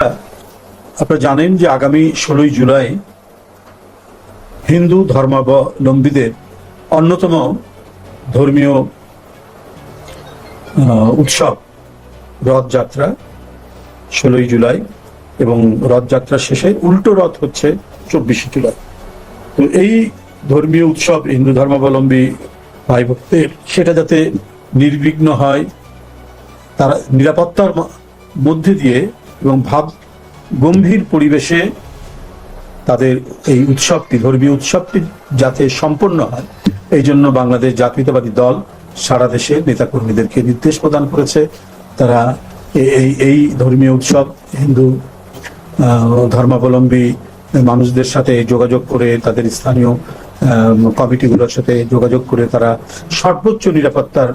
আপনারা জানেন যে আগামী 16ই জুলাই হিন্দু ধর্মাবলম্বীদের অন্যতম ধর্মীয় উৎসব রথযাত্রা 16ই জুলাই, এবং রথযাত্রা শেষে উল্টো রথ হচ্ছে 24শে জুলাই। তো এই ধর্মীয় উৎসব হিন্দু ধর্মাবলম্বী ভাই ভক্তের সেটা যাতে নির্বিঘ্ন হয়, তারা নিরাপত্তার মধ্যে দিয়ে এবং ভাব গম্ভীর পরিবেশে তাদের এই উৎসবটি, ধর্মীয় উৎসবটি যাতে সম্পন্ন হয়, এই জন্য বাংলাদেশ জাতীয়তাবাদী দল সারা দেশে নেতাকর্মীদেরকে নির্দেশ প্রদান করেছে। তারা এই ধর্মীয় উৎসব হিন্দু ধর্মাবলম্বী মানুষদের সাথে যোগাযোগ করে, তাদের স্থানীয় কমিটিগুলোর সাথে যোগাযোগ করে তারা সর্বোচ্চ নিরাপত্তার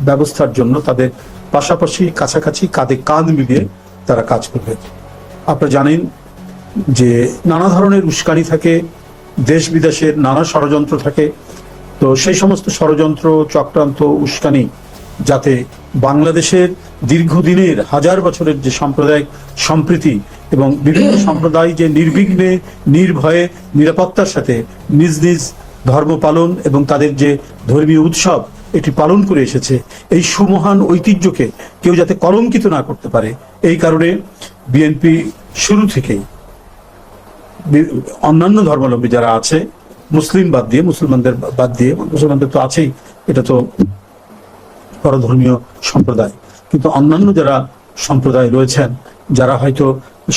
ব্যবস্থার জন্য তাদের পাশাপাশি কাছাকাছি কাঁধে কাঁধ মিলিয়ে তারা কাজ করবে। আপনারা জানেন যে নানা ধরনের উস্কানি থাকে, দেশ বিদেশের নানা ষড়যন্ত্র থাকে। তো সেই সমস্ত ষড়যন্ত্র, চক্রান্ত, উস্কানি যাতে বাংলাদেশের দীর্ঘদিনের হাজার বছরের যে সাম্প্রদায়িক সম্প্রীতি এবং বিভিন্ন সম্প্রদায় যে নির্বিঘ্নে নির্ভয়ে নিরাপত্তার সাথে নিজ নিজ ধর্ম পালন এবং তাদের যে ধর্মীয় উৎসব এটি পালন করে এসেছে, এই সুমহান ঐতিহ্যকে কেউ যাতে কলঙ্কিত না করতে পারে, এই কারণে বিএনপি শুরু থেকেই অন্যান্য ধর্মাবলম্বী যারা আছে, মুসলমানদের বাদ দিয়ে মুসলমানদের তো আছেই, এটা তো পরধর্মীয় সম্প্রদায়, কিন্তু অন্যান্য যারা সম্প্রদায় রয়েছেন, যারা হয়তো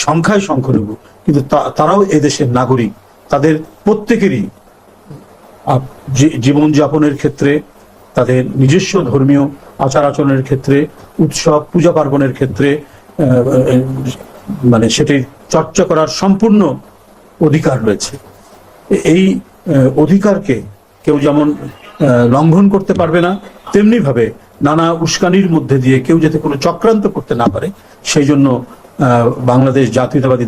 সংখ্যায় সংখ্যালঘু কিন্তু তারাও এদেশের নাগরিক, তাদের প্রত্যেকেরই জীবনযাপনের ক্ষেত্রে, তাদের নিজস্ব ধর্মীয় আচার আচরণের ক্ষেত্রে, উৎসব পূজা পার্বণের ক্ষেত্রে মানে সেটি চর্চা করার সম্পূর্ণ অধিকার রয়েছে। এই অধিকারকে কেউ যেমন লঙ্ঘন করতে পারবে না, তেমনি ভাবে নানা উস্কানির মধ্যে দিয়ে কেউ যাতে কোনো চক্রান্ত করতে না পারে, সেই জন্য বাংলাদেশ জাতীয়তাবাদী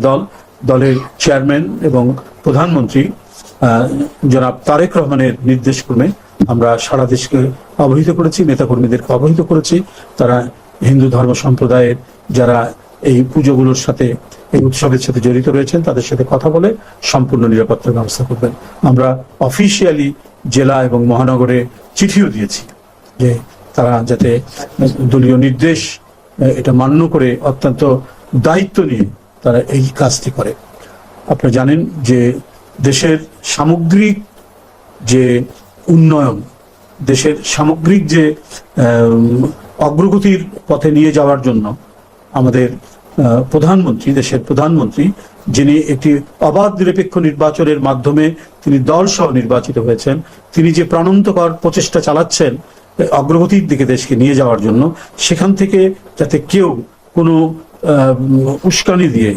দলের চেয়ারম্যান এবং প্রধানমন্ত্রী জনাব তারেক রহমানের নির্দেশক্রমে আমরা সারা দেশকে অবহিত করেছি, নেতাকর্মীদেরকে অবহিত করেছি। তারা হিন্দু ধর্ম সম্প্রদায়ের যারা এই পুজোগুলোর সাথে, এই উৎসবের সাথে জড়িত রয়েছেন, তাদের সাথে কথা বলে সম্পূর্ণ নিরাপত্তার ব্যবস্থা করবেন। আমরা অফিসিয়ালি জেলা এবং মহানগরে চিঠিও দিয়েছি যে তারা যাতে দলীয় নির্দেশ এটা মান্য করে অত্যন্ত দায়িত্ব নিয়ে তারা এই কাজটি করে। আপনারা জানেন যে দেশের সামগ্রিক যে উন্নয়ন, দেশের সামগ্রিক যে অগ্রগতির পথে নিয়ে যাওয়ার জন্য আমাদের প্রধানমন্ত্রী, দেশের প্রধানমন্ত্রী, যিনি একটি অবাধ নিরপেক্ষ নির্বাচনের মাধ্যমে তিনি দল সহ নির্বাচিত হয়েছেন, তিনি যে প্রাণান্তকর প্রচেষ্টা চালাচ্ছেন অগ্রগতির দিকে দেশকে নিয়ে যাওয়ার জন্য, সেখান থেকে যাতে কেউ কোনো উস্কানি দিয়ে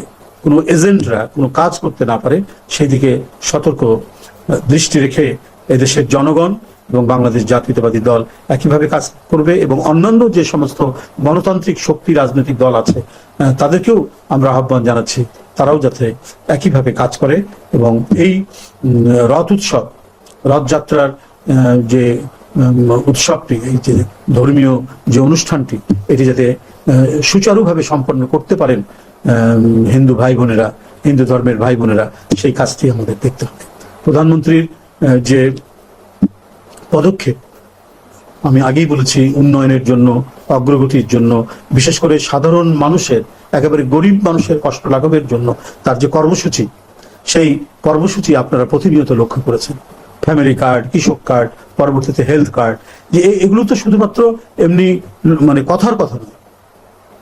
কোনো এজেন্টরা কোনো কাজ করতে না পারে, সেই দিকে সতর্ক দৃষ্টি রেখে এদেশের জনগণ এবং বাংলাদেশ জাতীয়তাবাদী দল একইভাবে কাজ করবে। এবং অন্যান্য যে সমস্ত গণতান্ত্রিক শক্তি, রাজনৈতিক দল আছে, তাদেরকেও আমরা আহ্বান জানাচ্ছি তারাও যাতে একইভাবে কাজ করে এবং এই রথ উৎসব, রথযাত্রার যে উৎসবটি, এই যে ধর্মীয় যে অনুষ্ঠানটি, এটি যাতে সুচারুভাবে সম্পন্ন করতে পারেন হিন্দু ভাই বোনেরা, হিন্দু ধর্মের ভাই বোনেরা, সেই কাজটি আমাদের দেখতে হবে। প্রধানমন্ত্রীর যে পদক্ষেপ, আমি আগেই বলেছি, উন্নয়নের জন্য, অগ্রগতির জন্য, বিশেষ করে সাধারণ মানুষের, একেবারে গরিব মানুষের কষ্ট লাঘবের জন্য তার যে কর্মসূচি, সেই কর্মসূচি আপনারা প্রতিনিয়ত লক্ষ্য করেছেন। ফ্যামিলি কার্ড, কৃষক কার্ড, পরবর্তীতে হেলথ কার্ড, যে এগুলো তো শুধুমাত্র এমনি মানে কথার কথা নয়।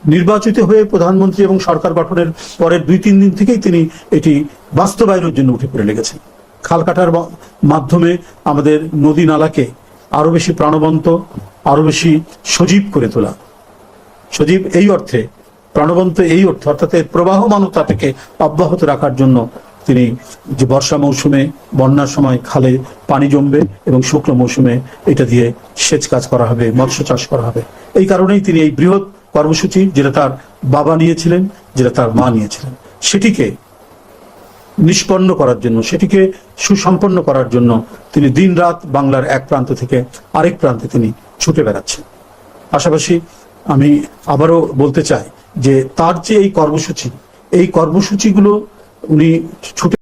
নির্বাচিত হয়ে প্রধানমন্ত্রী এবং সরকার গঠনের পরের 2-3 দিন থেকেই তিনি এটি বাস্তবায়নের জন্য উঠে পড়ে লেগেছেন। খাল কাটার মাধ্যমে আমাদের নদী নালাকে আরো বেশি প্রাণবন্ত, আরো বেশি সজীব করে তোলা। সজীব এই অর্থে, প্রাণবন্ত এই অর্থে, অর্থাৎ প্রবাহমানতাটাকে অব্যাহত রাখার জন্য তিনি যে বর্ষা মৌসুমে, বন্যার সময় খালে পানি জমবে এবং শুকনো মৌসুমে এটা দিয়ে সেচ কাজ করা হবে, মৎস্য চাষ করা হবে। এই কারণেই তিনি এই বৃহৎ কর্মসূচি, যেটা তার বাবা নিয়েছিলেন, যেটা তার মা নিয়েছিলেন, সেটিকে নিষ্পন্ন করার জন্য, সেটিকে সুসম্পন্ন করার জন্য তিনি দিন রাত বাংলার এক প্রান্ত থেকে আরেক প্রান্তে তিনি ছুটে বেড়াচ্ছেন। পাশাপাশি আমি আবারও বলতে চাই যে তার যে এই কর্মসূচি, এই কর্মসূচিগুলো উনি ছুটে